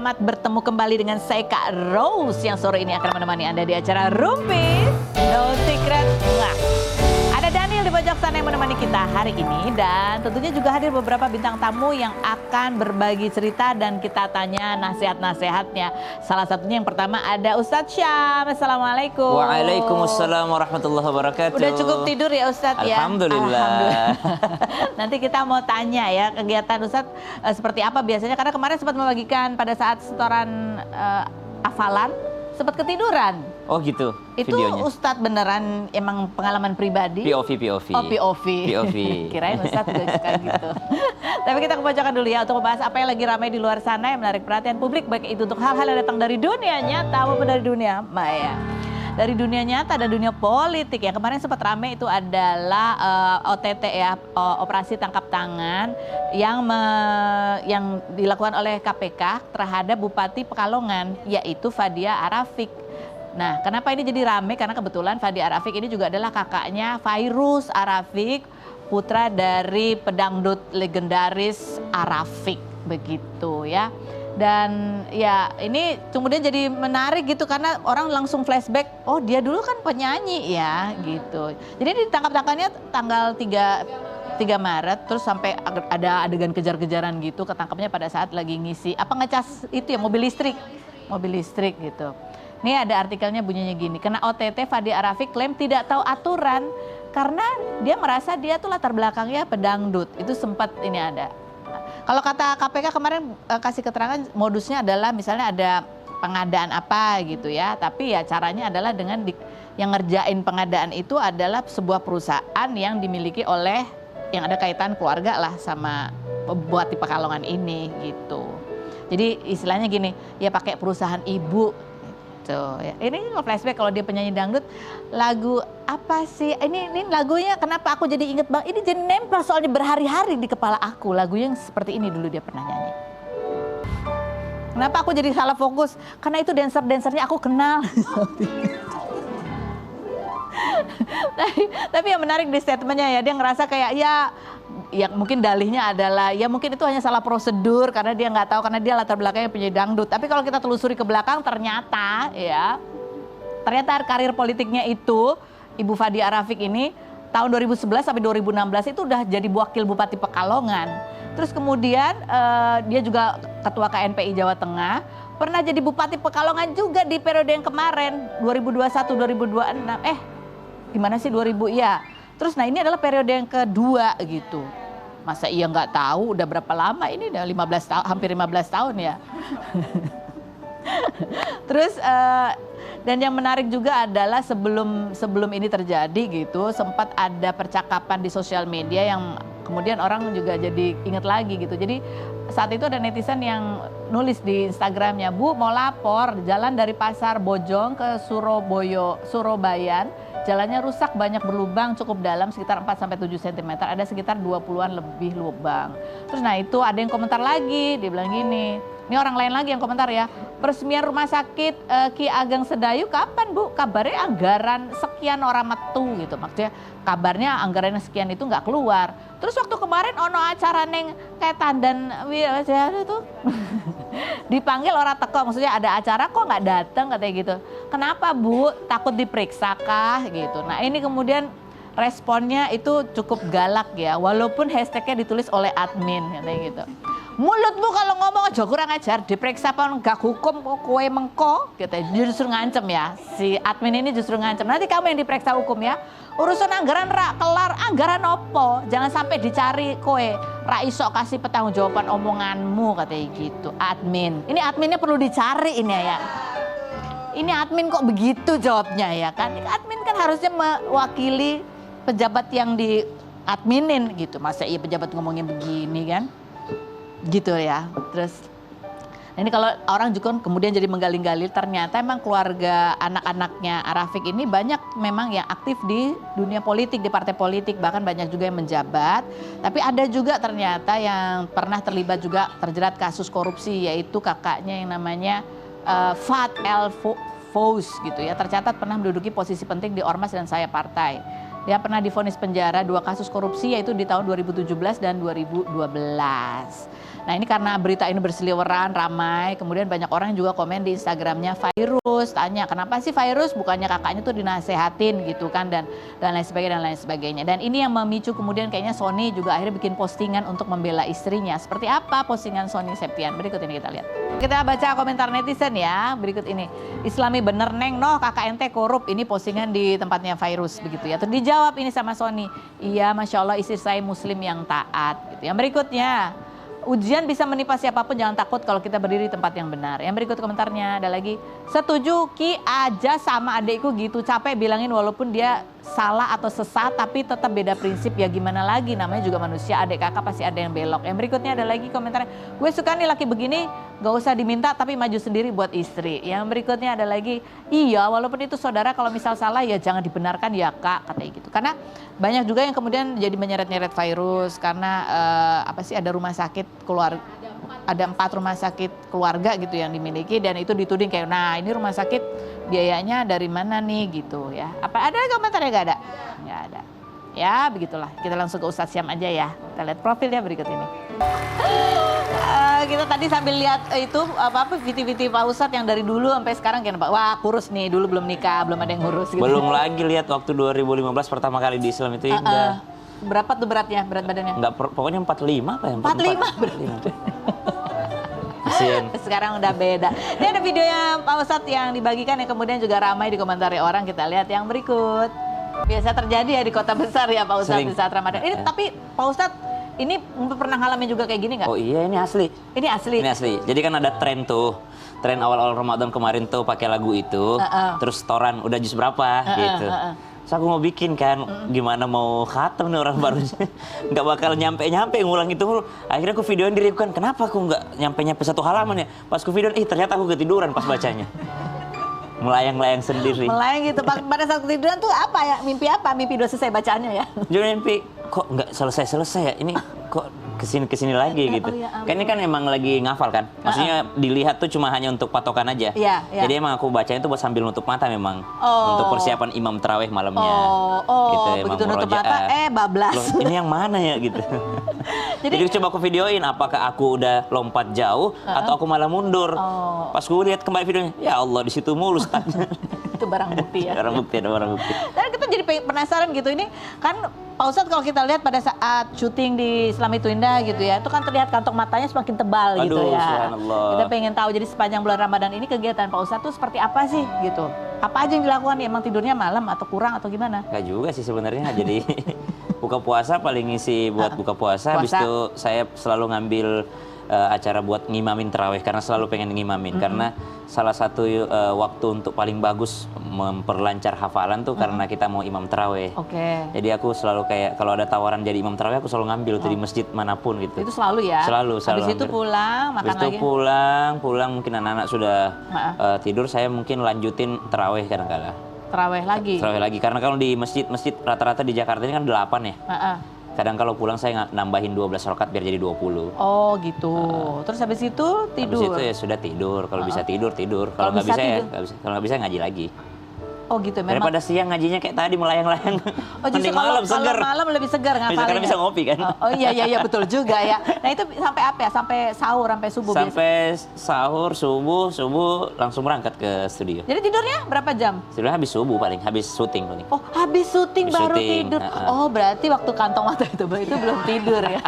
selamat bertemu kembali dengan saya Kak Rose yang sore ini akan menemani Anda di acara Rumpis No Secret. Wah. Ada Daniel di pojok sana yang menemani kita hari ini dan tentunya juga hadir beberapa bintang tamu yang akan berbagi cerita dan kita tanya nasihat-nasihatnya. Salah satunya yang pertama ada Ustadz Syam. Assalamualaikum. Waalaikumsalam warahmatullahi wabarakatuh. Udah cukup tidur ya Ustadz ya? Alhamdulillah. Nanti kita mau tanya ya kegiatan Ustadz seperti apa biasanya karena kemarin sempat membagikan pada saat setoran hafalan sempat ketiduran. Oh gitu Itu videonya. Ustadz beneran emang pengalaman pribadi? POV. Oh POV. Kirain Ustadz juga suka gitu. Tapi kita kebacakan dulu ya untuk membahas apa yang lagi ramai di luar sana yang menarik perhatian publik. Baik itu untuk hal-hal yang datang dari dunia nyata maupun dari dunia maya. Dari dunia nyata dan dunia politik ya. Kemarin sempat ramai itu adalah OTT ya, operasi tangkap tangan yang dilakukan oleh KPK terhadap Bupati Pekalongan yaitu Fadia Arafik. Nah, kenapa ini jadi rame? Karena kebetulan Fadia Arafik ini juga adalah kakaknya Fairuz Arafik, putra dari pedangdut legendaris Arafik, begitu ya. Dan ya ini kemudian jadi menarik gitu karena orang langsung flashback, oh dia dulu kan penyanyi ya gitu. Jadi ditangkap-tangkapnya tanggal 3 Maret terus sampai ada adegan kejar-kejaran gitu, ketangkapnya pada saat lagi ngisi ngecas itu ya mobil listrik gitu. Ini ada artikelnya bunyinya gini, kena OTT Fadia Arafik klaim tidak tahu aturan karena dia merasa dia tuh latar belakangnya pedangdut. Itu sempat ini ada. Kalau kata KPK kemarin kasih keterangan modusnya adalah misalnya ada pengadaan apa gitu ya. Tapi ya caranya adalah dengan yang ngerjain pengadaan itu adalah sebuah perusahaan yang dimiliki oleh yang ada kaitan keluarga lah sama Bupati Pekalongan ini gitu. Jadi istilahnya gini, ya pakai perusahaan ibu. Tuh, ya. Ini flashback kalau dia penyanyi dangdut, lagu apa sih? Ini lagunya kenapa aku jadi inget bang? Ini jadi nempel soalnya berhari-hari di kepala aku. Lagu yang seperti ini dulu dia pernah nyanyi. Kenapa aku jadi salah fokus? Karena itu dancer-dancernya aku kenal. Tapi yang menarik di statementnya ya, dia ngerasa kayak ya mungkin dalihnya adalah ya mungkin itu hanya salah prosedur karena dia nggak tahu karena dia latar belakangnya penyanyi dangdut. Tapi kalau kita telusuri ke belakang ternyata karir politiknya itu Ibu Fadia Arafik ini tahun 2011 sampai 2016 itu udah jadi wakil Bupati Pekalongan. Terus kemudian dia juga ketua KNPI Jawa Tengah, pernah jadi Bupati Pekalongan juga di periode yang kemarin 2021-2026. Gimana sih 2000 ya. Terus nah ini adalah periode yang kedua gitu. Masa iya nggak tahu udah berapa lama ini udah 15 tahun, hampir 15 tahun ya. Terus dan yang menarik juga adalah sebelum ini terjadi gitu sempat ada percakapan di sosial media yang kemudian orang juga jadi ingat lagi gitu. Jadi saat itu ada netizen yang nulis di Instagramnya, Bu mau lapor jalan dari Pasar Bojong ke Surabaya. Jalannya rusak, banyak berlubang, cukup dalam sekitar 4-7 cm, ada sekitar 20-an lebih lubang. Terus nah itu ada yang komentar lagi, dia bilang gini, ini orang lain lagi yang komentar ya, peresmian rumah sakit Ki Ageng Sedayu kapan Bu? Kabarnya anggaran sekian orang metu gitu, maksudnya kabarnya anggaran sekian itu nggak keluar. Terus waktu kemarin ono acara neng kayak tandan itu dipanggil orang teko, maksudnya ada acara kok nggak datang katanya gitu. Kenapa Bu? Takut diperiksa kah gitu. Nah ini kemudian responnya itu cukup galak ya, walaupun hashtagnya ditulis oleh admin katanya gitu. Mulutmu kalau ngomong aja kurang ajar, diperiksa apa enggak hukum kok kowe mengko gitu. Dia justru ngancem ya, si admin ini justru ngancem. Nanti kamu yang diperiksa hukum ya. Urusan anggaran rak kelar, anggaran opo, jangan sampai dicari kowe ra iso kasih pertanggungjawaban omonganmu katanya gitu. Admin, ini adminnya perlu dicari ini ya. Ini admin kok begitu jawabnya ya kan? Admin kan harusnya mewakili pejabat yang di adminin gitu. Masa iya pejabat ngomongnya begini kan? Gitu ya. Terus nah ini kalau orang juga kemudian jadi menggali-gali ternyata emang keluarga anak-anaknya Arafik ini banyak memang yang aktif di dunia politik, di partai politik, bahkan banyak juga yang menjabat. Tapi ada juga ternyata yang pernah terlibat juga terjerat kasus korupsi yaitu kakaknya yang namanya Fat El Fous gitu ya, tercatat pernah menduduki posisi penting di Ormas dan Saya Partai. Dia pernah divonis penjara 2 kasus korupsi, yaitu di tahun 2017 dan 2012. Nah ini karena berita ini berseliweran, ramai, kemudian banyak orang juga komen di Instagramnya Virus, tanya kenapa sih Virus, bukannya kakaknya tuh dinasehatin gitu kan, dan lain sebagainya. Dan ini yang memicu kemudian kayaknya Sony juga akhirnya bikin postingan untuk membela istrinya. Seperti apa postingan Sony Septian? Berikut ini kita lihat. Kita baca komentar netizen ya, berikut ini. Islami bener neng, noh kakak ente korup. Ini postingan di tempatnya Virus begitu ya. Terus dijawab ini sama Sony, iya Masya Allah istri saya muslim yang taat gitu. Yang berikutnya, ujian bisa menimpa siapapun, jangan takut kalau kita berdiri di tempat yang benar. Yang berikut komentarnya ada lagi, setuju Ki aja sama adekku gitu, capek bilangin walaupun dia salah atau sesat tapi tetap beda prinsip, ya gimana lagi, namanya juga manusia, adik kakak pasti ada yang belok. Yang berikutnya ada lagi komentarnya, gue suka nih laki begini, gak usah diminta tapi maju sendiri buat istri. Yang berikutnya ada lagi, iya walaupun itu saudara kalau misal salah ya jangan dibenarkan ya kak, katanya gitu. Karena banyak juga yang kemudian jadi menyeret-nyeret Virus karena ada rumah sakit keluarga, ada 4 rumah sakit keluarga gitu yang dimiliki, dan itu dituding kayak, nah ini rumah sakit biayanya dari mana nih gitu ya. Apa ada komentarnya? Gak ada? Gak ada. Ya begitulah, kita langsung ke Ustadz Syam aja ya. Kita lihat profilnya berikut ini. Kita tadi sambil lihat itu video-video Pak Ustadz yang dari dulu sampai sekarang kayak Pak, wah kurus nih, dulu belum nikah, belum ada yang ngurus gitu. Belum lagi lihat waktu 2015 pertama kali di Islam itu udah. Berapa tuh beratnya, berat badannya? Enggak, pokoknya 45 apa ya? 45 berat. Kasian. Sekarang udah beda. Ini ada videonya Pak Ustadz yang dibagikan yang kemudian juga ramai dikomentari orang. Kita lihat yang berikut. Biasa terjadi ya di kota besar ya Pak Ustadz di saat Ramadan. Ini tapi Pak Ustadz ini pernah ngalamin juga kayak gini nggak? Oh iya, ini asli. Ini asli. Ini asli. Jadi kan ada tren tuh. Tren awal-awal Ramadan kemarin tuh pakai lagu itu. Terus setoran udah jus berapa gitu. Terus aku mau bikin kan, gimana mau khatam nih orang baru, nggak bakal nyampe-nyampe ngulang itu. Akhirnya aku videoin diriku kan, kenapa aku nggak nyampe-nyampe 1 halaman ya? Pas aku videoin, ternyata aku ketiduran pas bacanya. Melayang-layang sendiri. Melayang gitu, pada saat ketiduran tuh apa ya, mimpi apa? Mimpi udah selesai bacaannya ya? Jadi mimpi, kok nggak selesai-selesai ya? Ini kok kesini lagi gitu. Kan ini kan emang lagi ngafal kan. Maksudnya dilihat tuh cuma hanya untuk patokan aja. Jadi emang aku bacain tuh buat sambil nutup mata memang. Untuk persiapan imam tarawih malamnya. Gitu, begitu nutup mata, bablas. Loh, ini yang mana ya gitu. Jadi coba aku videoin apakah aku udah lompat jauh atau aku malah mundur. Pas gue lihat kembali videonya, ya Allah di situ mulus. Itu barang bukti ya. Barang bukti, ada barang bukti. Dan kita jadi penasaran gitu, ini kan Pak Ustadz kalau kita lihat pada saat syuting di Islami Twinda gitu ya, itu kan terlihat kantong matanya semakin tebal gitu ya. Subhanallah. Kita pengen tahu, jadi sepanjang bulan Ramadan ini kegiatan Pak Ustadz tuh seperti apa sih gitu? Apa aja yang dilakukan? Emang tidurnya malam atau kurang atau gimana? Gak juga sih sebenarnya, jadi buka puasa paling ngisi buat buka puasa. Habis itu saya selalu ngambil acara buat ngimamin tarawih karena selalu pengen ngimamin. Karena salah satu waktu untuk paling bagus memperlancar hafalan tuh karena kita mau imam tarawih. Jadi aku selalu kayak kalau ada tawaran jadi imam tarawih aku selalu ngambil tuh di masjid manapun gitu. Itu selalu ya? Selalu. Habis itu pulang, makan lagi? Habis itu pulang mungkin anak-anak sudah tidur, saya mungkin lanjutin tarawih kadang-kala. Tarawih lagi? Tarawih lagi, karena kalau di masjid rata-rata di Jakarta ini kan 8 ya. Kadang kalau pulang saya nambahin 12 rakaat biar jadi 20. Oh gitu. Terus habis itu tidur? Habis itu ya sudah tidur. Kalau bisa tidur. Kalau nggak bisa ya kalau nggak bisa ngaji lagi. Oh gitu memang. Daripada siang ngajinya kayak tadi melayang-layang. Oh justru kalau malam lebih segar ngapalinnya. Karena bisa ngopi kan. Oh iya betul juga ya. Nah itu sampai apa ya? Sampai sahur, sampai subuh biasa? Sampai sahur, subuh langsung berangkat ke studio. Jadi tidurnya berapa jam? Tidurnya habis subuh paling, habis syuting paling. Oh habis syuting baru tidur. Oh berarti waktu kantong mata itu belum tidur ya.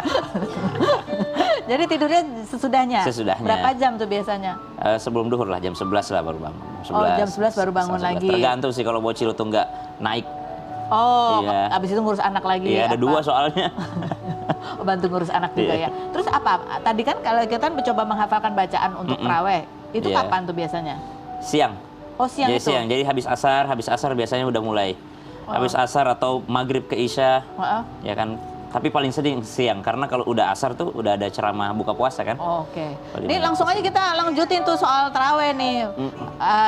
Jadi tidurnya sesudahnya? Sesudahnya. Berapa jam tuh biasanya? Sebelum duhur lah, jam 11 lah baru bangun. 11, oh jam 11 baru bangun lagi. Tergantung sih kalau bocil tuh nggak naik. Oh, iya. Abis itu ngurus anak lagi. Iya, ada 2 soalnya. Bantu ngurus anak juga ya. Terus apa? Tadi kan kalau kita mencoba menghafalkan bacaan untuk tarawih, itu kapan tuh biasanya? Siang. Oh siang jadi itu? Siang, jadi habis asar biasanya udah mulai. Habis asar atau maghrib ke isya, ya kan. Tapi paling sering siang, karena kalau udah asar tuh udah ada ceramah buka puasa kan. Ini langsung aja kita lanjutin tuh soal tarawih nih.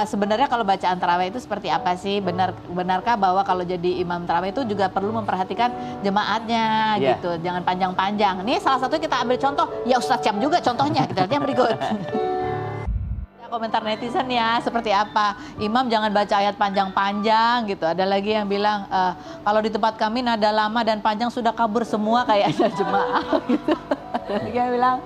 Sebenarnya kalau bacaan tarawih itu seperti apa sih? Benarkah bahwa kalau jadi imam tarawih itu juga perlu memperhatikan jemaatnya gitu, jangan panjang-panjang. Nih salah satu kita ambil contoh, ya Ustadz Syam juga contohnya, kita lihat yang berikut. komentar netizen ya seperti apa. Imam jangan baca ayat panjang-panjang gitu. Ada lagi yang bilang kalau di tempat kami nada lama dan panjang sudah kabur semua kayaknya jemaah gitu. Ada lagi yang bilang,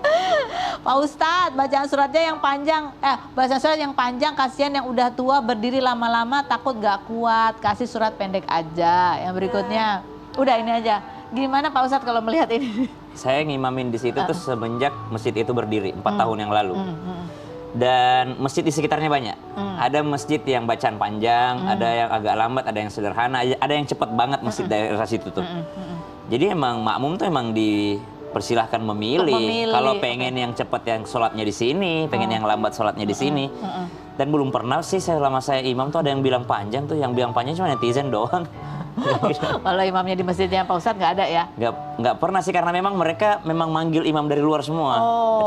Pak Ustadz bacaan suratnya yang panjang, bacaan surat yang panjang kasihan yang udah tua berdiri lama-lama takut gak kuat, kasih surat pendek aja. Yang berikutnya, udah ini aja. Gimana Pak Ustadz kalau melihat ini? Saya ngimamin di situ tuh semenjak masjid itu berdiri 4 tahun yang lalu. Dan masjid di sekitarnya banyak. Ada masjid yang bacaan panjang, ada yang agak lambat, ada yang sederhana, ada yang cepat banget masjid daerah situ tuh. Jadi emang makmum tuh emang dipersilahkan memilih. Kalau pengen yang cepat yang sholatnya di sini, pengen yang lambat sholatnya di sini. Dan belum pernah sih selama saya imam tuh ada yang bilang panjang tuh, yang bilang panjang cuma netizen doang. Kalau imamnya di masjidnya Pak Ustadz nggak ada ya? Nggak pernah sih, karena memang mereka manggil imam dari luar semua.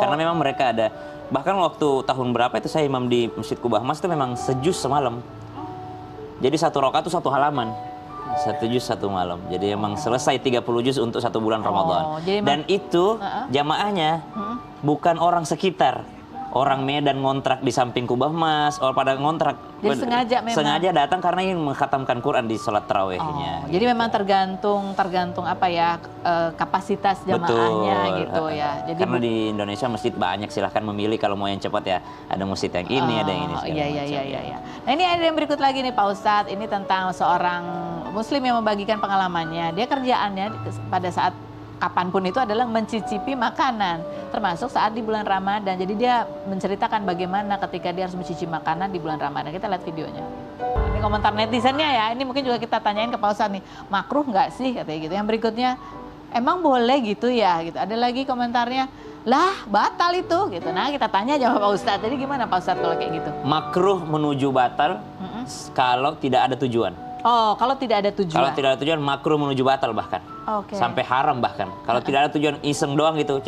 Karena memang mereka ada. Bahkan waktu tahun berapa itu saya imam di Masjid Kubah Mas itu memang sejuz semalam. Jadi 1 rakaat itu 1 halaman. 1 juz 1 malam. Jadi emang selesai 30 juz untuk 1 bulan Ramadan. Dan itu jamaahnya bukan orang sekitar. Orang Medan ngontrak di samping Kubah Mas, orang pada ngontrak. Jadi sengaja memang. Sengaja datang karena ingin mengkhatamkan Quran di sholat tarawihnya. Jadi memang tergantung apa ya kapasitas jamaahnya gitu ya. Jadi karena di Indonesia masjid banyak, silahkan memilih kalau mau yang cepat ya. Ada masjid yang ini, ada yang ini. Iya. Nah ini ada yang berikut lagi nih Pak Ustadz. Ini tentang seorang Muslim yang membagikan pengalamannya. Dia kerjaannya pada saat kapanpun itu adalah mencicipi makanan, termasuk saat di bulan Ramadan. Jadi dia menceritakan bagaimana ketika dia harus mencicipi makanan di bulan Ramadan. Kita lihat videonya. Ini komentar netizennya ya, ini mungkin juga kita tanyain ke Pak Ustadz nih, makruh nggak sih katanya gitu. Yang berikutnya, emang boleh gitu ya gitu. Ada lagi komentarnya, lah batal itu gitu. Nah kita tanya aja sama Pak Ustadz, jadi gimana Pak Ustadz kalau kayak gitu? Makruh menuju batal kalau tidak ada tujuan. Oh, kalau tidak ada tujuan. Kalau tidak ada tujuan, makruh menuju batal bahkan. Sampai haram bahkan. Kalau tidak ada tujuan, iseng doang gitu.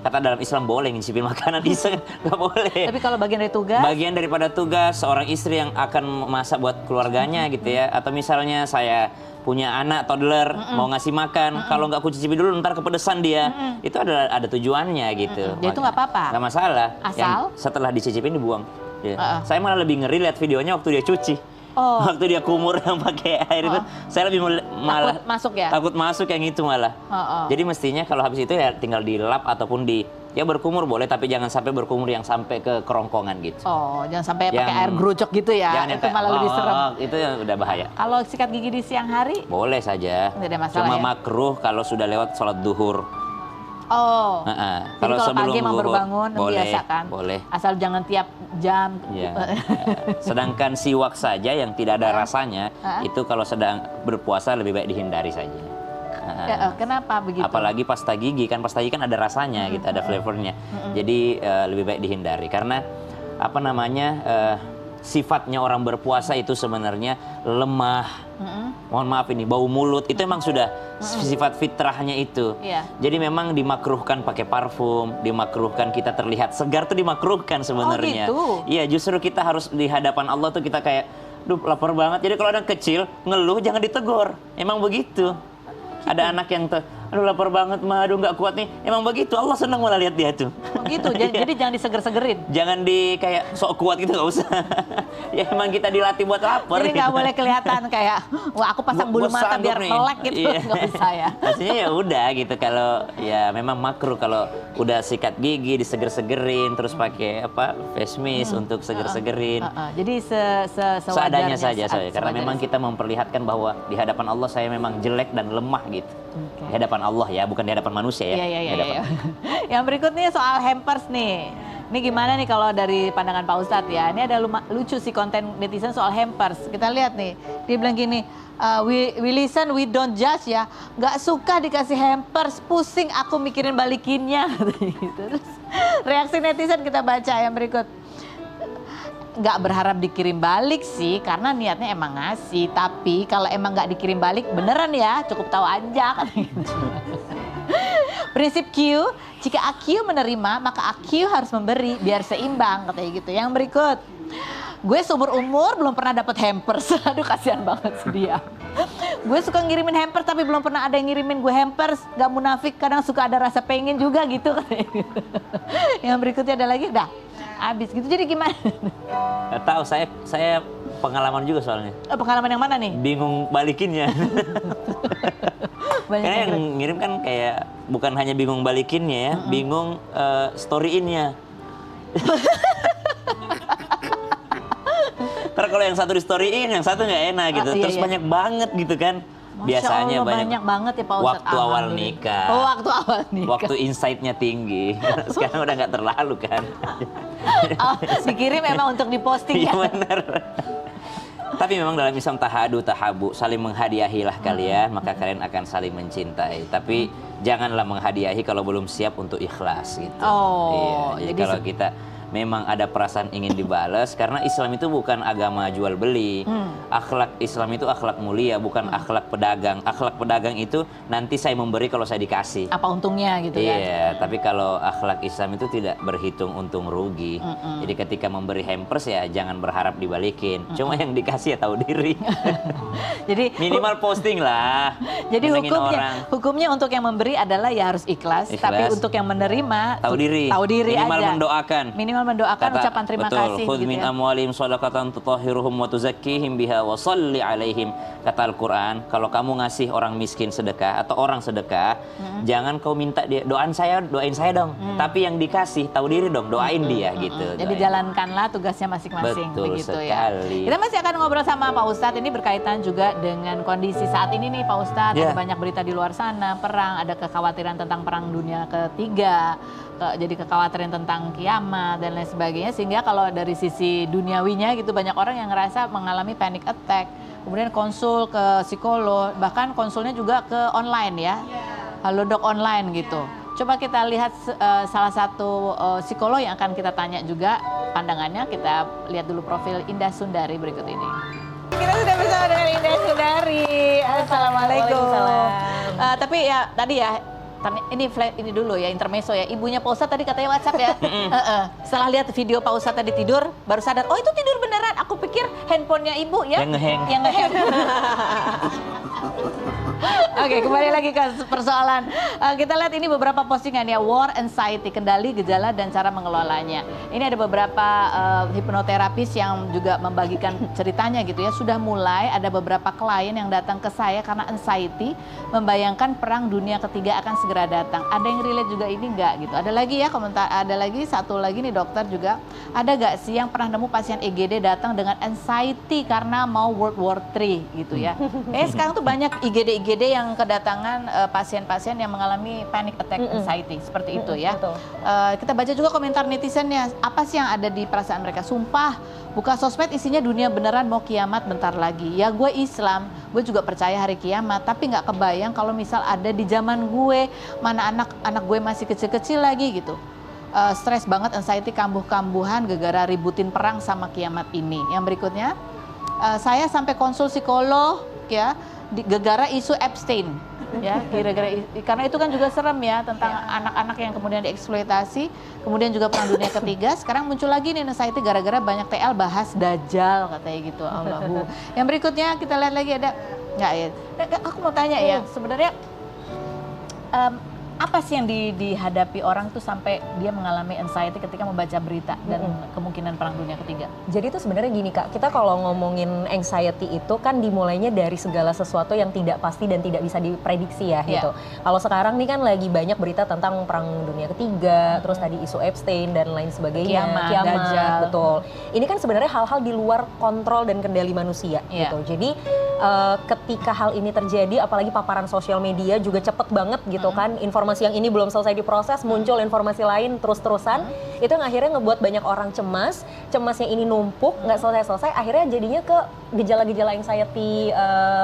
Kata dalam Islam boleh ngicipin makanan, iseng nggak boleh. Tapi kalau bagian dari tugas? Bagian daripada tugas, seorang istri yang akan masak buat keluarganya gitu ya. Atau misalnya saya punya anak toddler, mau ngasih makan, kalau nggak aku cicipi dulu ntar kepedesan dia. Itu ada tujuannya gitu. Jadi itu nggak apa-apa? Nggak masalah. Asal? Setelah dicicipin dibuang. Ya. Saya malah lebih ngeri lihat videonya waktu dia cuci. Waktu dia kumur yang pakai air itu, saya lebih malah takut masuk yang itu malah. Jadi mestinya kalau habis itu ya tinggal dilap ataupun ya berkumur boleh, tapi jangan sampai berkumur yang sampai ke kerongkongan gitu. Jangan sampai pakai air gerucok gitu ya. Itu malah lebih serem. Itu yang udah bahaya. Kalau sikat gigi di siang hari? Boleh saja. Nggak ada masalah. Cuma ya? Makruh kalau sudah lewat sholat duhur. Kalau pagi mau berbangun membiasakan. Boleh. Asal jangan tiap jam. Ya. Sedangkan siwak saja yang tidak ada rasanya, itu kalau sedang berpuasa lebih baik dihindari saja. Kenapa begitu? Apalagi pasta gigi kan ada rasanya gitu, ada flavornya. Jadi lebih baik dihindari karena sifatnya orang berpuasa itu sebenarnya lemah. Mohon maaf ini bau mulut itu emang sudah sifat fitrahnya itu. Jadi memang dimakruhkan pakai parfum, dimakruhkan kita terlihat segar tuh dimakruhkan sebenarnya. Iya, justru kita harus di hadapan Allah tuh kita kayak, duh lapar banget. Jadi kalau ada kecil ngeluh jangan ditegur. Emang begitu. Ada anak yang aduh lapar banget mah, aduh nggak kuat nih. Emang begitu, Allah senang malah lihat dia tuh. Begitu, jadi jangan diseger-segerin. Jangan kayak sok kuat gitu, nggak usah. Ya emang kita dilatih buat lapar. Jadi nggak boleh kelihatan kayak, wah aku pasang bulu mata biar melek gitu, nggak usah ya. Maksudnya ya udah gitu, kalau ya memang makruh kalau udah sikat gigi diseger-segerin, terus pakai face mist untuk seger-segerin. Jadi seadanya saja, karena memang kita memperlihatkan bahwa di hadapan Allah saya memang jelek dan lemah gitu. Di hadapan Allah ya, bukan di hadapan manusia ya. Iya. Yang berikutnya soal hampers nih. Ini gimana nih kalau dari pandangan Pak Ustadz ya? Ini ada lucu sih konten netizen soal hampers. Kita lihat nih, dia bilang gini, we listen, we don't judge ya. Nggak suka dikasih hampers, pusing aku mikirin balikinnya. Terus reaksi netizen kita baca yang berikut. Nggak berharap dikirim balik sih, karena niatnya emang ngasih. Tapi kalau emang nggak dikirim balik, beneran ya, cukup tahu aja. Prinsip Q, jika AQ menerima, maka AQ harus memberi, biar seimbang, katanya gitu. Yang berikut, gue seumur umur belum pernah dapat hampers. Aduh kasihan banget sih dia. Gue suka ngirimin hampers tapi belum pernah ada yang ngirimin gue hampers. Gak munafik, kadang suka ada rasa pengen juga gitu, katanya gitu. Yang berikutnya ada lagi, Habis gitu. Jadi gimana? Nggak tahu, saya pengalaman juga soalnya. Pengalaman yang mana nih? Bingung balikinnya. Banyak Karena yang yang ngirim kan kayak bukan hanya bingung balikinnya ya, bingung storyin-nya. Karena kalau yang satu di storyin, yang satu nggak enak gitu. Iya, Terus iya. banyak banget gitu kan. Masya Biasanya Allah, banyak banget ya Pak Ustadz. waktu awal Alhamdulillah. nikah. Oh, waktu awal nikah. Waktu insight-nya tinggi. Sekarang udah nggak terlalu kan. Oh, dikirim memang untuk diposting Iya ya. benar. Tapi memang dalam Islam tahadu tahabu, saling menghadiahilah kalian, maka kalian akan saling mencintai. Tapi janganlah menghadiahi kalau belum siap untuk ikhlas gitu. Oh, iya. Jadi jadi kalau kita memang ada perasaan ingin dibalas, karena Islam itu bukan agama jual beli. Akhlak Islam itu akhlak mulia, bukan akhlak pedagang. Akhlak pedagang itu nanti saya memberi kalau saya dikasih. Apa untungnya gitu kan? Iya, tapi kalau akhlak Islam itu tidak berhitung untung rugi. Jadi ketika memberi hampers ya jangan berharap dibalikin. Cuma yang dikasih ya tahu diri. Jadi Minimal posting lah. Jadi Nyenengin hukumnya, orang. hukumnya untuk yang memberi adalah ya harus ikhlas, tapi Ikhlas. untuk yang menerima Tahu diri. tahu diri Minimal aja. mendoakan. Minimal mendoakan, ucapan terima betul, kasih khudh gitu min ya. amwalihim shadaqatan tutahhiruhum wa tuzakkihim biha wa shalli alaihim. Kata Al-Qur'an, kalau kamu ngasih orang miskin sedekah atau orang sedekah, jangan kau minta dia doain saya dong. Tapi yang dikasih tahu diri dong, doain dia gitu. Jadi doain. jalankanlah tugasnya masing-masing Betul begitu sekali. ya. Kita masih akan ngobrol sama Pak Ustadz, ini berkaitan juga dengan kondisi saat ini nih Pak Ustadz. Ya. Ada banyak berita di luar sana, perang, ada kekhawatiran tentang perang dunia ketiga, jadi kekhawatiran tentang kiamat dan lain sebagainya, sehingga kalau dari sisi duniawinya gitu banyak orang yang ngerasa mengalami panic attack, kemudian konsul ke psikolog, bahkan konsulnya juga ke online ya, halodoc online gitu. Coba kita lihat salah satu psikolog yang akan kita tanya juga pandangannya. Kita lihat dulu profil Indah Sundari berikut ini. Kita sudah bersama dengan Indah Sundari. Assalamualaikum. Waalaikumsalam. Tapi ya tadi ya, ini dulu ya intermezzo ya. Ibunya Pak Ustadz tadi katanya WhatsApp ya. Setelah lihat video Pak Ustadz tadi tidur, baru sadar, oh itu tidur beneran. Aku pikir handphonenya ibu ya. Yang ngehang. Yang ngehang. Oke, kembali lagi ke persoalan. Kita lihat ini beberapa postingan ya, war anxiety, kendali, gejala, dan cara mengelolanya. Ini ada beberapa hipnoterapis yang juga membagikan ceritanya gitu ya. Sudah mulai ada beberapa klien yang datang ke saya karena anxiety, membayangkan perang dunia ketiga akan segera datang. Ada yang relate juga ini enggak gitu. Ada lagi ya komentar, ada lagi satu lagi nih dokter juga. Ada gak sih yang pernah nemu pasien EGD datang dengan anxiety karena mau World War III gitu ya. Sekarang tuh banyak IGD yang kedatangan pasien-pasien yang mengalami panic attack anxiety seperti itu ya. Betul. Kita baca juga komentar netizennya, apa sih yang ada di perasaan mereka? Sumpah, buka sosmed isinya dunia beneran mau kiamat bentar lagi. Ya gue Islam, gue juga percaya hari kiamat, tapi nggak kebayang kalau misal ada di zaman gue, mana anak gue masih kecil-kecil lagi gitu. Stres banget, anxiety, kambuh-kambuhan gara-gara ributin perang sama kiamat ini. Yang berikutnya, saya sampai konsul psikolog ya, gara-gara isu Epstein ya, karena itu kan juga serem ya, tentang anak-anak yang kemudian dieksploitasi, kemudian juga perang dunia ketiga. Sekarang muncul lagi nih anxiety gara-gara banyak TL bahas Dajjal katanya gitu. Allahu. Yang berikutnya kita lihat lagi ada nggak ya? Aku mau tanya ya, sebenarnya apa sih yang dihadapi orang tuh sampai dia mengalami anxiety ketika membaca berita dan kemungkinan perang dunia ketiga? Jadi itu sebenarnya gini Kak, kita kalau ngomongin anxiety itu kan dimulainya dari segala sesuatu yang tidak pasti dan tidak bisa diprediksi ya gitu. Kalau sekarang nih kan lagi banyak berita tentang perang dunia ketiga, terus tadi isu Epstein dan lain sebagainya, Kiamat, Dajjal. betul. Ini kan sebenarnya hal-hal di luar kontrol dan kendali manusia gitu. Jadi ketika hal ini terjadi, apalagi paparan sosial media juga cepet banget gitu kan, informasi yang ini belum selesai diproses, muncul informasi lain terus-terusan, itu yang akhirnya ngebuat banyak orang cemasnya ini numpuk, nggak selesai-selesai, akhirnya jadinya ke gejala-gejala anxiety,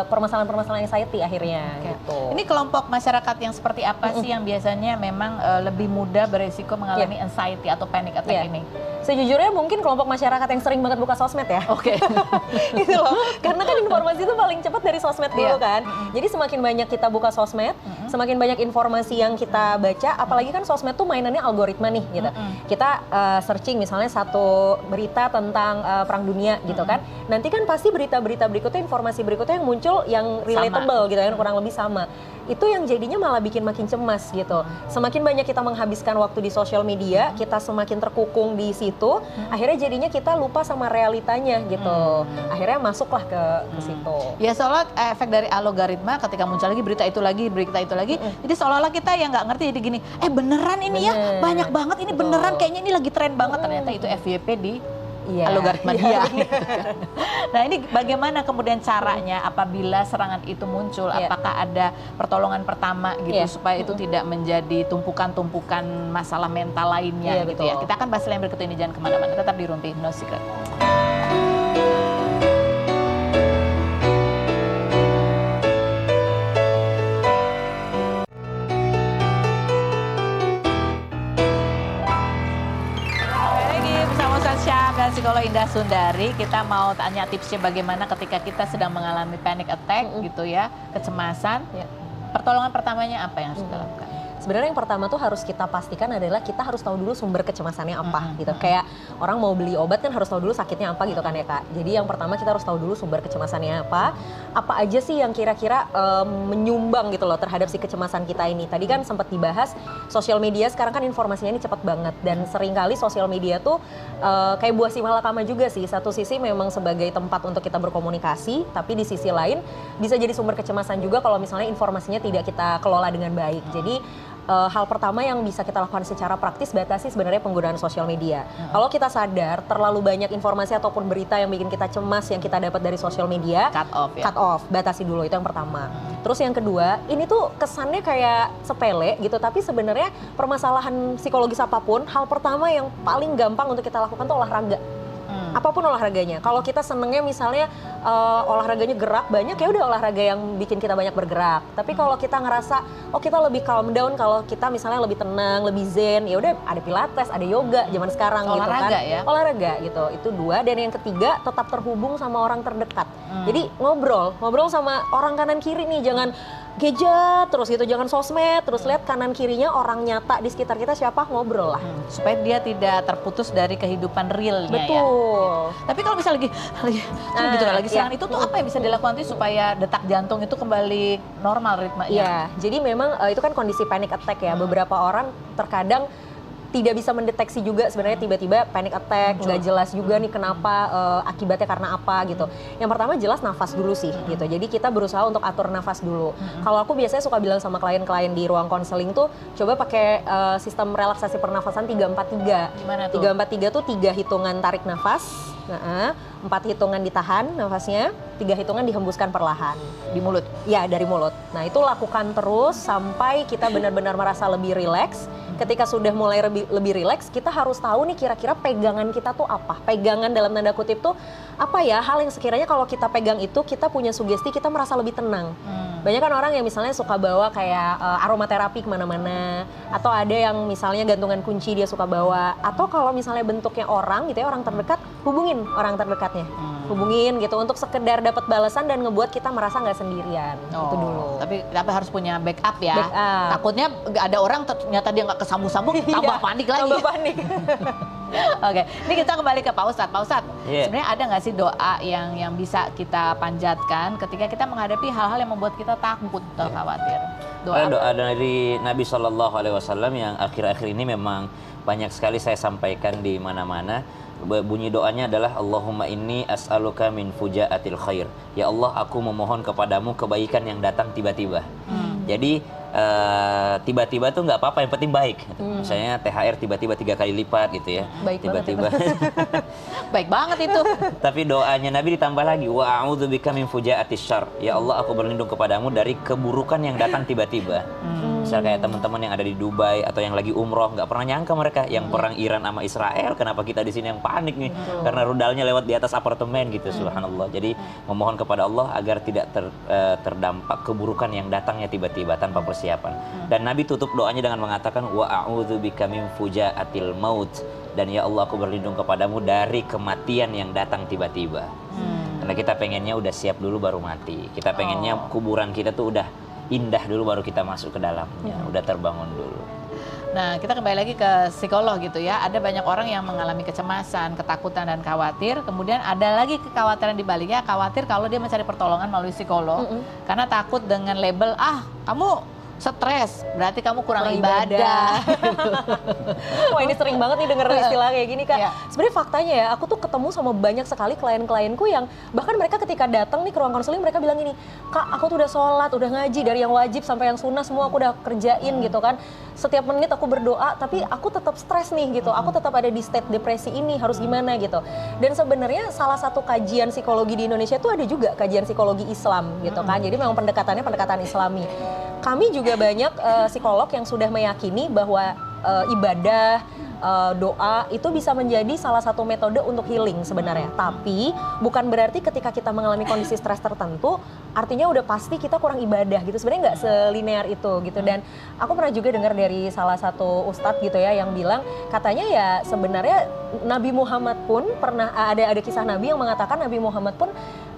permasalahan-permasalahan anxiety akhirnya gitu. Ini kelompok masyarakat yang seperti apa sih yang biasanya memang lebih mudah beresiko mengalami anxiety atau panic attack ini? Sejujurnya mungkin kelompok masyarakat yang sering banget buka sosmed ya. Oke. Gitu loh. Karena kan informasi itu paling cepat dari sosmed dulu kan. Jadi semakin banyak kita buka sosmed, semakin banyak informasi yang kita baca, apalagi kan sosmed tuh mainannya algoritma nih gitu. Kita searching misalnya satu berita tentang perang dunia gitu kan, nanti kan pasti berita-berita berikutnya, informasi berikutnya yang muncul yang relatable gitu kan, kurang lebih sama. Itu yang jadinya malah bikin makin cemas gitu. Semakin banyak kita menghabiskan waktu di sosial media, kita semakin terkukung di situ, akhirnya jadinya kita lupa sama realitanya gitu. Akhirnya masuklah ke situ. Ya soalnya efek dari algoritma ketika muncul lagi berita itu lagi, jadi seolah-olah kita yang nggak ngerti jadi gini, beneran ini ya, banyak banget ini beneran, kayaknya ini lagi tren banget, ternyata itu FYP di algoritma dia. Gitu kan. Nah ini bagaimana kemudian caranya apabila serangan itu muncul, apakah ada pertolongan pertama gitu supaya itu tidak menjadi tumpukan-tumpukan masalah mental lainnya gitu ya. Kita akan bahas yang berikut ini, jangan kemana-mana, tetap di Rumpi No Secret. Dan psikolog Indah Sundari, kita mau tanya tipsnya bagaimana ketika kita sedang mengalami panic attack gitu ya, kecemasan. Pertolongan pertamanya apa yang harus kita lakukan? Sebenarnya yang pertama tuh harus kita pastikan adalah kita harus tahu dulu sumber kecemasannya apa gitu. Kayak orang mau beli obat kan harus tahu dulu sakitnya apa gitu kan ya Kak. Jadi yang pertama kita harus tahu dulu sumber kecemasannya apa aja sih yang kira-kira menyumbang gitu loh terhadap si kecemasan kita ini. Tadi kan sempat dibahas sosial media sekarang kan informasinya ini cepat banget, dan seringkali sosial media tuh kayak buah si malakama juga sih. Satu sisi memang sebagai tempat untuk kita berkomunikasi, tapi di sisi lain bisa jadi sumber kecemasan juga kalau misalnya informasinya tidak kita kelola dengan baik. Jadi hal pertama yang bisa kita lakukan secara praktis, batasi sebenarnya penggunaan sosial media. Kalau kita sadar terlalu banyak informasi ataupun berita yang bikin kita cemas yang kita dapat dari sosial media, cut off, batasi dulu, itu yang pertama. Terus yang kedua, ini tuh kesannya kayak sepele gitu, tapi sebenarnya permasalahan psikologis apapun, hal pertama yang paling gampang untuk kita lakukan tuh olahraga. Apapun olahraganya. Kalau kita senengnya misalnya olahraganya gerak banyak, ya udah olahraga yang bikin kita banyak bergerak. Tapi kalau kita ngerasa kita lebih calm down, kalau kita misalnya lebih tenang, lebih zen, ya udah ada pilates, ada yoga zaman sekarang gitu kan. Olahraga gitu. Itu dua. Dan yang ketiga, tetap terhubung sama orang terdekat. Jadi ngobrol sama orang kanan kiri nih, jangan gadget terus gitu, jangan sosmed, terus lihat kanan kirinya orang nyata di sekitar kita siapa, ngobrol lah. Supaya dia tidak terputus dari kehidupan realnya. Betul. Tapi kalau misalnya lagi serangan itu tuh apa yang bisa dilakukan supaya detak jantung itu kembali normal ritmenya? Iya, jadi memang itu kan kondisi panic attack ya. Beberapa orang terkadang tidak bisa mendeteksi juga sebenarnya tiba-tiba panic attack, nggak jelas juga nih kenapa, akibatnya karena apa gitu. Yang pertama jelas nafas dulu sih gitu. Jadi kita berusaha untuk atur nafas dulu. Kalau aku biasanya suka bilang sama klien-klien di ruang konseling tuh coba pakai sistem relaksasi pernafasan 3-4-3. Gimana tuh? 3-4-3 tuh 3 hitungan tarik nafas, 4 hitungan ditahan nafasnya, 3 hitungan dihembuskan perlahan. Di mulut? Ya, dari mulut. Nah, itu lakukan terus sampai kita benar-benar merasa lebih rileks. Ketika sudah mulai lebih rileks, kita harus tahu nih kira-kira pegangan kita tuh apa. Pegangan dalam tanda kutip tuh apa ya, hal yang sekiranya kalau kita pegang itu kita punya sugesti, kita merasa lebih tenang. Banyak kan orang yang misalnya suka bawa kayak aromaterapi kemana-mana, atau ada yang misalnya gantungan kunci dia suka bawa, atau kalau misalnya bentuknya orang gitu ya, orang terdekat, hubungin orang terdekatnya. Hubungin gitu untuk sekedar dapat balasan dan ngebuat kita merasa nggak sendirian. Itu dulu. Tapi harus punya backup ya. Backup. Takutnya ada orang ternyata dia nggak kesambung-sambung, tambah panik lagi. Tambah panik. Oke, ini kita kembali ke Pak Ustadz. Pak Ustadz, sebenarnya ada nggak sih doa yang bisa kita panjatkan ketika kita menghadapi hal-hal yang membuat kita takut atau khawatir? Doa dari Nabi SAW yang akhir-akhir ini memang banyak sekali saya sampaikan di mana-mana. Bunyi doanya adalah Allahumma inni as'aluka min fujaatil khair. Ya Allah, aku memohon kepadamu kebaikan yang datang tiba-tiba. Jadi tiba-tiba tuh nggak apa-apa, yang penting baik. Misalnya THR tiba-tiba 3 kali lipat gitu ya. Baik tiba-tiba. Baik banget itu. Tapi doanya Nabi ditambah lagi, wa a'udzubika min fujaatis syarr. Ya Allah, aku berlindung kepadamu dari keburukan yang datang tiba-tiba. Misal kayak teman-teman yang ada di Dubai atau yang lagi umroh, nggak pernah nyangka mereka yang perang Iran sama Israel, kenapa kita di sini yang panik nih? Karena rudalnya lewat di atas apartemen gitu, subhanallah. Jadi memohon kepada Allah agar tidak terdampak keburukan yang datangnya tiba-tiba tanpa persiapan. Dan Nabi tutup doanya dengan mengatakan wa a'udzubika min fujaatil maut. Dan ya Allah, aku berlindung kepadamu dari kematian yang datang tiba-tiba. Karena kita pengennya udah siap dulu baru mati. Kita pengennya kuburan kita tuh udah indah dulu baru kita masuk ke dalamnya, udah terbangun dulu. Nah, kita kembali lagi ke psikolog gitu ya. Ada banyak orang yang mengalami kecemasan, ketakutan, dan khawatir. Kemudian ada lagi kekhawatiran di baliknya, khawatir kalau dia mencari pertolongan melalui psikolog. Karena takut dengan label, kamu stres, berarti kamu kurang ibadah. Wah, ini sering banget nih denger istilah kayak gini, Kak. Iya. Sebenarnya faktanya ya, aku tuh ketemu sama banyak sekali klien-klienku yang bahkan mereka ketika datang nih ke ruang konseling, mereka bilang gini, Kak, aku tuh udah sholat, udah ngaji, dari yang wajib sampai yang sunnah semua aku udah kerjain gitu kan. Setiap menit aku berdoa, tapi aku tetap stres nih gitu. Aku tetap ada di state depresi ini, harus gimana gitu. Dan sebenarnya salah satu kajian psikologi di Indonesia tuh ada juga kajian psikologi Islam gitu kan. Jadi memang pendekatannya pendekatan Islami. Kami juga banyak psikolog yang sudah meyakini bahwa ibadah, doa itu bisa menjadi salah satu metode untuk healing sebenarnya. Tapi bukan berarti ketika kita mengalami kondisi stres tertentu, artinya udah pasti kita kurang ibadah gitu. Sebenarnya nggak selinear itu gitu. Dan aku pernah juga dengar dari salah satu ustadz gitu ya yang bilang, katanya ya sebenarnya Nabi Muhammad pun pernah ada kisah Nabi yang mengatakan Nabi Muhammad pun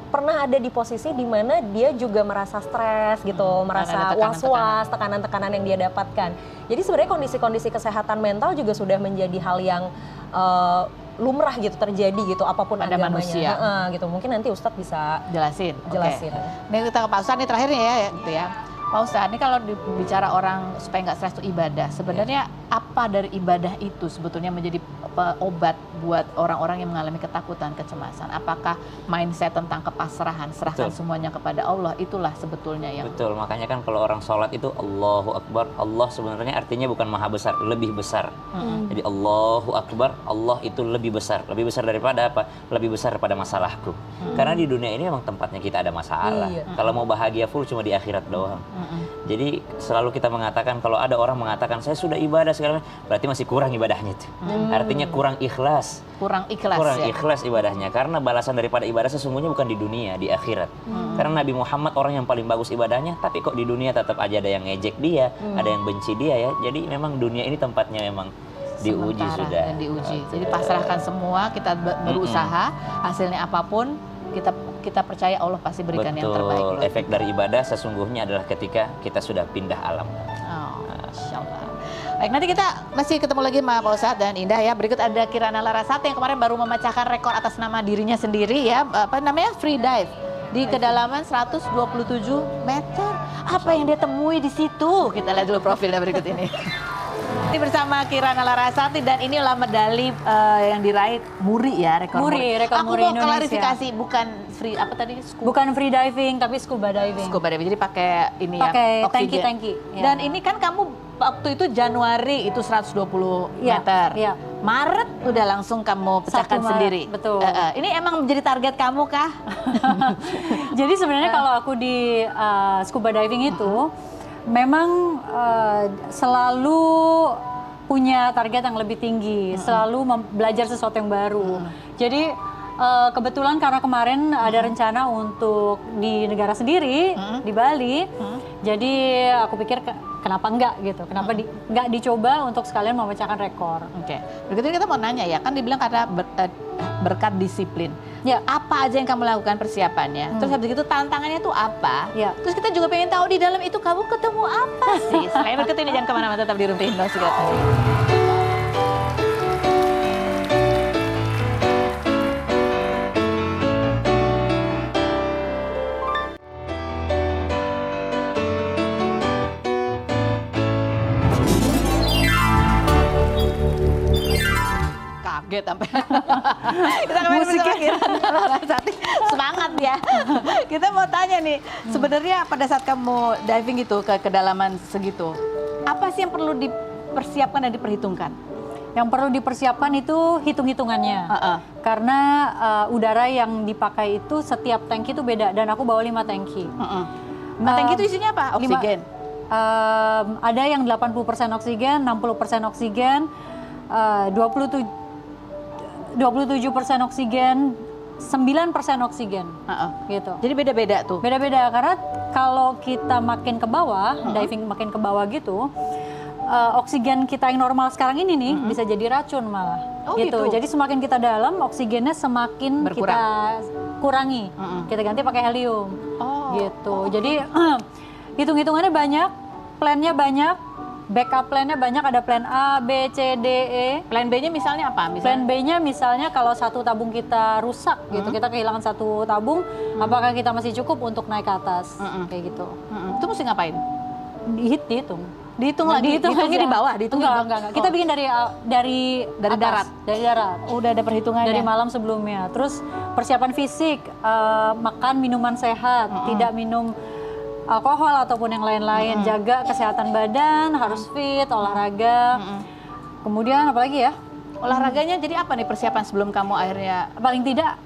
pernah ada di posisi di mana dia juga merasa stres gitu, merasa was-was, tekanan-tekanan yang dia dapatkan. Jadi sebenarnya kondisi-kondisi kesehatan mental juga sudah menjadi hal yang lumrah gitu terjadi gitu, apapun pada agamanya. manusia. Gitu. Mungkin nanti Ustadz bisa Jelasin. jelasin. Ini kita ke Pak Ustadz nih terakhir nih ya, gitu ya. Pak Ustadz, ini kalau bicara orang supaya nggak stres itu ibadah, sebenarnya apa dari ibadah itu sebetulnya menjadi obat buat orang-orang yang mengalami ketakutan, kecemasan? Apakah mindset tentang kepasrahan, serahkan semuanya kepada Allah, itulah sebetulnya yang... Betul, makanya kan kalau orang sholat itu Allahu Akbar, Allah sebenarnya artinya bukan maha besar, lebih besar. Jadi Allahu Akbar, Allah itu lebih besar daripada apa? Lebih besar daripada masalahku. Karena di dunia ini memang tempatnya kita ada masalah. Kalau mau bahagia full cuma di akhirat doang. Jadi selalu kita mengatakan, kalau ada orang mengatakan saya sudah ibadah segala macam, berarti masih kurang ibadahnya itu. Artinya kurang ikhlas. Kurang ikhlas Kurang ya? ikhlas ibadahnya, karena balasan daripada ibadah sesungguhnya bukan di dunia, di akhirat. Karena Nabi Muhammad orang yang paling bagus ibadahnya, tapi kok di dunia tetap aja ada yang ngejek dia, ada yang benci dia ya. Jadi memang dunia ini tempatnya memang diuji sudah. Dan diuji. Jadi pasrahkan semua, kita berusaha, hasilnya apapun, kita percaya Allah pasti berikan yang terbaik. Betul. Efek dari ibadah sesungguhnya adalah ketika kita sudah pindah alam. Insyaallah. Baik, nanti kita masih ketemu lagi sama Pak Ustadz dan Indah ya. Berikut ada Kirana Larasati yang kemarin baru memecahkan rekor atas nama dirinya sendiri ya. Apa namanya? Free dive di kedalaman 127 meter. Apa yang dia temui di situ? Kita lihat dulu profilnya berikut ini. Ini bersama Kirana Larasati dan inilah medali yang diraih Muri ya, rekor Muri. Rekor Aku Muri mau Indonesia. klarifikasi, bukan free apa tadi? Bukan free diving tapi scuba diving. Scuba diving, jadi pakai ini Pakai ya, oksigen. tangki. Ya. Dan ini kan kamu waktu itu Januari itu 120 meter. Iya. Maret udah langsung kamu pecahkan 1 Maret, sendiri. betul. Ini emang menjadi target kamu kah? Jadi sebenarnya kalau aku di scuba diving itu memang selalu punya target yang lebih tinggi, selalu belajar sesuatu yang baru. Jadi kebetulan karena kemarin ada rencana untuk di negara sendiri, di Bali, jadi aku pikir kenapa enggak gitu, kenapa enggak dicoba untuk sekalian memecahkan rekor. Oke, berikutnya kita mau nanya ya, kan dibilang karena berkat disiplin. Ya. Apa aja yang kamu lakukan persiapannya? Terus habis itu tantangannya tuh apa? Ya. Terus kita juga pengen tahu di dalam itu kamu ketemu apa sih? Selain berikut ini jangan kemana-mana, tetap di Rumpi Indo. Kaget sampai. Kita kembali bersama Kirana Larasati. Semangat ya. Kita mau tanya nih, sebenarnya pada saat kamu diving itu ke kedalaman segitu, apa sih yang perlu dipersiapkan dan diperhitungkan? Yang perlu dipersiapkan itu hitung-hitungannya. Karena udara yang dipakai itu setiap tangki itu beda dan aku bawa 5 tangki. Tangki itu isinya apa? Oksigen? Ada yang 80% oksigen, 60% oksigen, 27% oksigen, 9% oksigen. Gitu. Jadi beda-beda tuh? Beda-beda, karena kalau kita makin ke bawah, diving makin ke bawah gitu, oksigen kita yang normal sekarang ini nih bisa jadi racun malah. Gitu. Jadi semakin kita dalam, oksigennya semakin berkurang. kita kurangi. Kita ganti pakai helium. Gitu. Jadi hitung-hitungannya banyak, plannya banyak, backup plan-nya banyak, ada plan A, B, C, D, E. Plan B-nya misalnya apa? Plan B-nya misalnya kalau satu tabung kita rusak gitu, kita kehilangan satu tabung, apakah kita masih cukup untuk naik ke atas? Kayak gitu. Itu mesti ngapain? Dihitung. Dihitung lagi, dihitungnya di bawah, dihitung Enggak. Kita bikin dari atas, darat. dari darat. Udah ada perhitungannya. Dari malam sebelumnya. Terus persiapan fisik, makan minuman sehat, tidak minum alkohol ataupun yang lain-lain. Jaga kesehatan badan, harus fit, olahraga. Kemudian apalagi ya? Olahraganya jadi apa nih persiapan sebelum kamu akhirnya? Paling tidak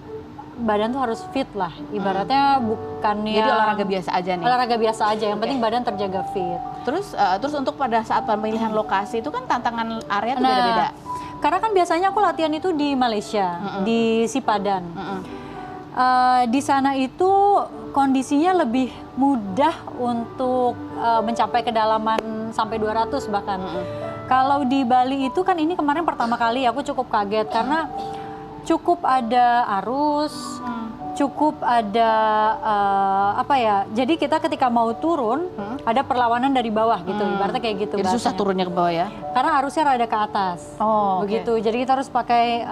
badan tuh harus fit lah. Ibaratnya bukannya Jadi olahraga biasa aja nih. olahraga biasa aja, yang penting badan terjaga fit. Terus untuk pada saat pemilihan lokasi itu kan tantangan area tuh Nah, beda-beda. karena kan biasanya aku latihan itu di Malaysia, di Sipadan. Di sana itu kondisinya lebih mudah untuk mencapai kedalaman sampai 200 bahkan. Kalau di Bali itu kan ini kemarin pertama kali aku cukup kaget karena cukup ada arus, cukup ada apa ya? Jadi kita ketika mau turun ada perlawanan dari bawah gitu, ibaratnya kayak gitu. Jadi susah bahasanya. turunnya ke bawah ya? Karena arusnya rada ke atas. Oh, begitu. Jadi kita harus pakai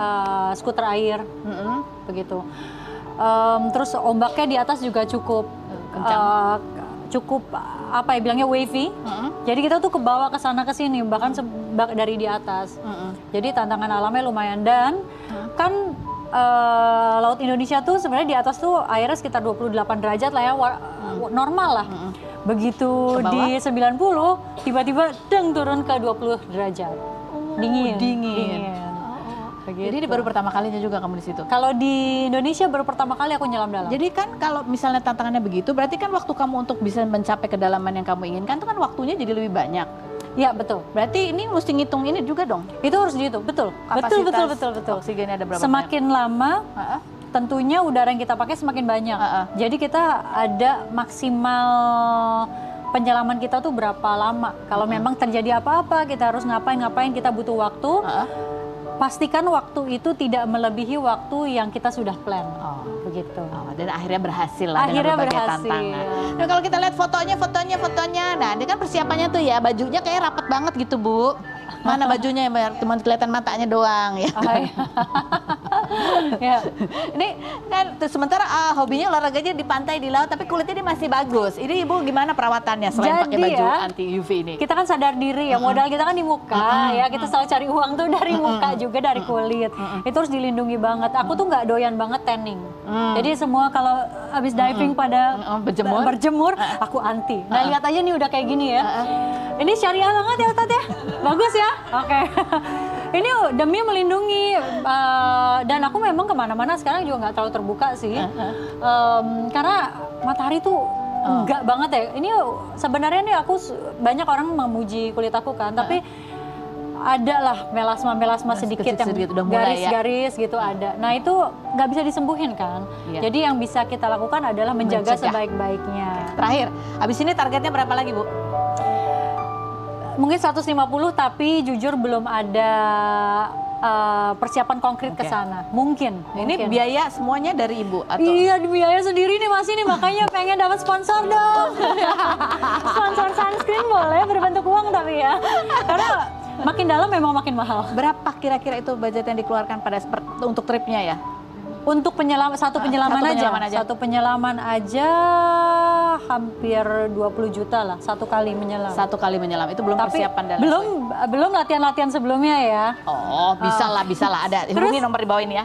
skuter air, begitu. Terus ombaknya di atas juga cukup cukup apa ya bilangnya wavy. Jadi kita tuh ke bawah ke sana ke sini bahkan dari di atas. Jadi tantangan alamnya lumayan dan kan laut Indonesia tuh sebenarnya di atas tuh airnya sekitar 28 derajat lah ya, normal lah. Begitu di 90 tiba-tiba deng turun ke 20 derajat. Dingin. Jadi ini baru pertama kalinya juga kamu di situ. Kalau di Indonesia baru pertama kali aku nyelam dalam. Jadi kan kalau misalnya tantangannya begitu, berarti kan waktu kamu untuk bisa mencapai kedalaman yang kamu inginkan itu kan waktunya jadi lebih banyak. Ya betul. Berarti ini mesti ngitung ini juga dong. Itu harus dihitung, betul. Betul. Oksigennya ada berapa Semakin lama, tentunya udara yang kita pakai semakin banyak. Jadi kita ada maksimal penyelaman kita tuh berapa lama. Kalau memang terjadi apa-apa, kita harus ngapain, kita butuh waktu. Pastikan waktu itu tidak melebihi waktu yang kita sudah plan. Begitu. Dan akhirnya berhasil lah Akhirnya dengan berbagai berhasil. tantangan. Nah kalau kita lihat fotonya, nah ini kan persiapannya tuh ya bajunya kayak rapet banget gitu Bu. Mana bajunya ya, cuma kelihatan matanya doang ya. Ya. Ini kan sementara hobinya olahraganya di pantai di laut, tapi kulitnya dia masih bagus. Ini Ibu gimana perawatannya selain pakai baju anti UV ini? Kita kan sadar diri ya, modal kita kan di muka ya, kita selalu cari uang tuh dari muka juga dari kulit. Itu harus dilindungi banget. Aku tuh nggak doyan banget tanning. Jadi semua kalau habis diving pada berjemur, aku anti. Nah lihat aja nih udah kayak gini ya. Ini syariah banget ya Ustadz ya, bagus ya. Oke. Ini demi melindungi dan aku memang kemana-mana sekarang juga nggak terlalu terbuka sih, karena matahari tuh enggak banget ya. Ini sebenarnya nih aku banyak orang memuji kulit aku kan, tapi ada lah melasma sedikit yang garis-garis gitu ada. Nah itu nggak bisa disembuhin kan. Jadi yang bisa kita lakukan adalah menjaga sebaik-baiknya. Terakhir, abis ini targetnya berapa lagi Bu? Mungkin 150, tapi jujur belum ada persiapan konkret ke sana. Mungkin. Ini biaya semuanya dari Ibu atau? Iya, biaya sendiri nih masih nih, makanya pengen dapat sponsor dong. Sponsor sunscreen boleh berbentuk uang tapi ya. Karena makin dalam memang makin mahal. Berapa kira-kira itu budget yang dikeluarkan untuk tripnya ya? Untuk satu penyelaman aja. Satu penyelaman aja hampir 20 juta lah, satu kali menyelam. Satu kali menyelam, itu belum tapi persiapan dan belum latihan-latihan sebelumnya ya. Oh, bisa lah ada. Hubungi nomor di bawah ini ya.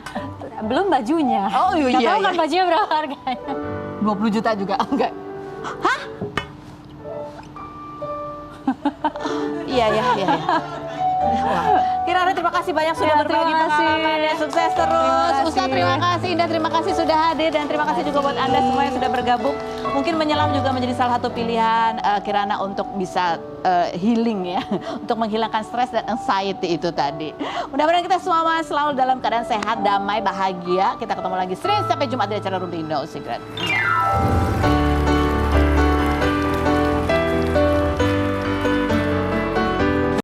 Belum bajunya. Oh iya. Nggak tahu kan bajunya berapa harganya. 20 juta juga, enggak. Hah? Iya. Kirana terima kasih banyak sudah berbagi pengalamannya, sukses terus. Ustadz terima kasih, Indah terima kasih sudah hadir dan terima kasih juga buat Anda semua yang sudah bergabung. Mungkin menyelam juga menjadi salah satu pilihan Kirana untuk bisa healing ya, untuk menghilangkan stres dan anxiety itu tadi. Mudah-mudahan kita semua selalu dalam keadaan sehat, damai, bahagia. Kita ketemu lagi Senin sampai Jumat di acara Rumpi Indo Secret.